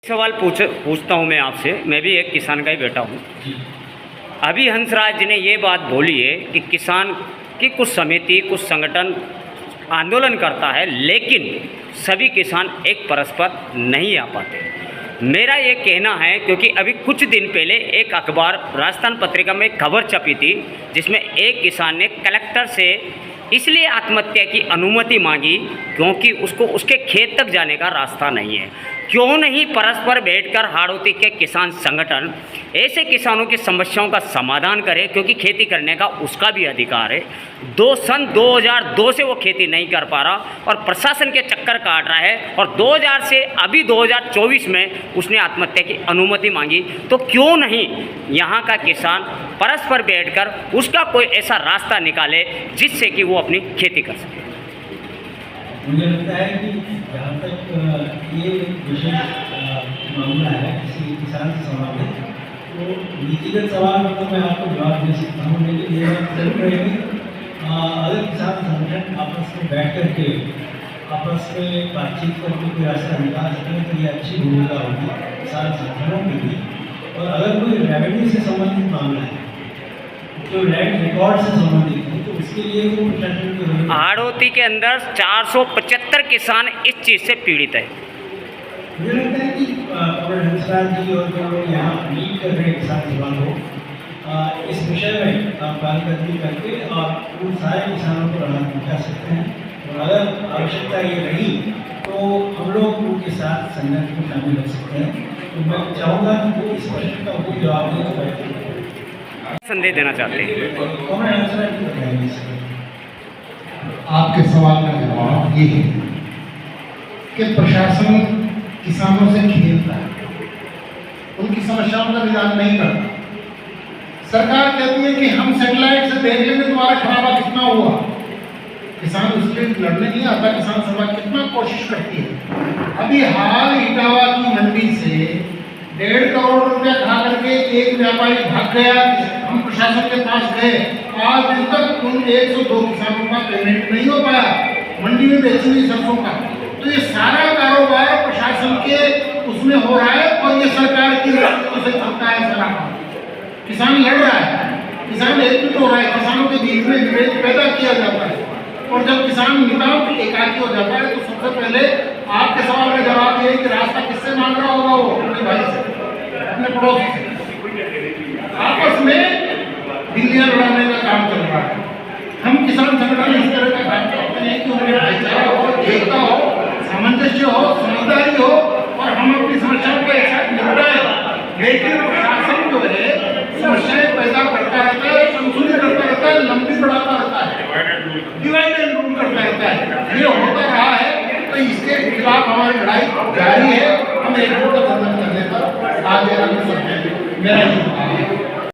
सवाल पूछता हूँ मैं आपसे। मैं भी एक किसान का ही बेटा हूँ। अभी हंसराज जी ने ये बात बोली है कि किसान की कुछ समिति, कुछ संगठन आंदोलन करता है, लेकिन सभी किसान एक परस्पर नहीं आ पाते। मेरा ये कहना है, क्योंकि अभी कुछ दिन पहले एक अखबार राजस्थान पत्रिका में एक खबर छपी थी, जिसमें एक किसान ने कलेक्टर से इसलिए आत्महत्या की अनुमति मांगी क्योंकि उसको उसके खेत तक जाने का रास्ता नहीं है। क्यों नहीं परस्पर बैठकर हाड़ौती के किसान संगठन ऐसे किसानों की समस्याओं का समाधान करे, क्योंकि खेती करने का उसका भी अधिकार है। सन 2002 से वो खेती नहीं कर पा रहा और प्रशासन के चक्कर काट रहा है, और 2000 से अभी 2024 में उसने आत्महत्या की अनुमति मांगी। तो क्यों नहीं यहाँ का किसान परस्पर बैठकर उसका कोई ऐसा रास्ता निकाले जिससे कि वो अपनी खेती कर सके। मुझे लगता है कि जहाँ तक ये विशेष मामला है किसी किसान से संबंधित, तो नीतिगत सवाल में तो मैं आपको जवाब दे सकता हूँ, लेकिन ये बात जरूर है कि अगर किसान संगठन आपस में बैठ करके आपस में बातचीत करके कोई रास्ता निकाल सकें तो ये अच्छी भूमिका होगी किसान संगठनों की भी। और अगर कोई रेवेन्यू से संबंधित मामला है, जो लैंड रिकॉर्ड से संबंधित है, तो उसके लिए तो प्रशासन की हाड़ौती के अंदर 475 किसान इस चीज़ से पीड़ित है। मुझे लगता है कि कमल हंसराज जी और जो लोग यहाँ लीड कर रहे हैं किसान सभा को, इस विषय में बातचीत करके आप उन सारे किसानों को राहत पहुँचा सकते हैं। और अगर आवश्यकता ये रही तो हम लोग उनके साथ संगठन में शामिल हो सकते हैं। तो मैं चाहूँगा कि वो इस प्रश्न का कोई जवाब देने को बैठे संदेश देना चाहते हैं। कमल हंसराज जी बताएंगे। आपके सवाल का जवाब ये है कि प्रशासन किसानों से खेलता है, उनकी समस्याओं का निदान नहीं करता। सरकार कहती है कि हम सैटेलाइट से देख लेंगे तुम्हारा खराबा कितना हुआ। किसान उसके लड़ने नहीं आता। किसान सभा कितना कोशिश करती है। अभी हाल इटावा की मंडी से 1.5 करोड़ रुपया खा करके एक व्यापारी भाग गया। हम प्रशासन के पास गए, आज दिन तक उन 102 किसानों का पेमेंट नहीं हो पाया। मंडी में बेची हुई सरसों का। तो ये सारा कारोबार प्रशासन के उसमें हो रहा है और ये सरकार की नीतियों से चलता है। सारा किसान लड़ रहा है, किसान एकजुट हो रहा है, किसानों के बीच में विभेद पैदा किया जाता है। और जब किसान नितांत एकाकी हो जाता है तो सबसे पहले आपके सवाल का जवाब ये है कि रास्ता किससे मांग रहा होगा? वो अपने भाई से, अपने पड़ोसी से। आपस में दिल्लियां लड़ाने का काम चल रहा है। हम किसान संगठन इस तरह का काम करते हैं कि उनमें भाईचारा हो, एकता हो, सामंजस्य हो, समझदारी हो और हम अपनी समस्याओं को एक साथ निपटाएं। लेकिन प्रशासन जो है समस्याएं पैदा करता रहता है, संशोधित करता रहता है, लंबी बढ़ाता रहता है, डिवाइड एंड रूल करता रहता है। ये होता रहा है, तो इसके खिलाफ हमारी लड़ाई जारी है।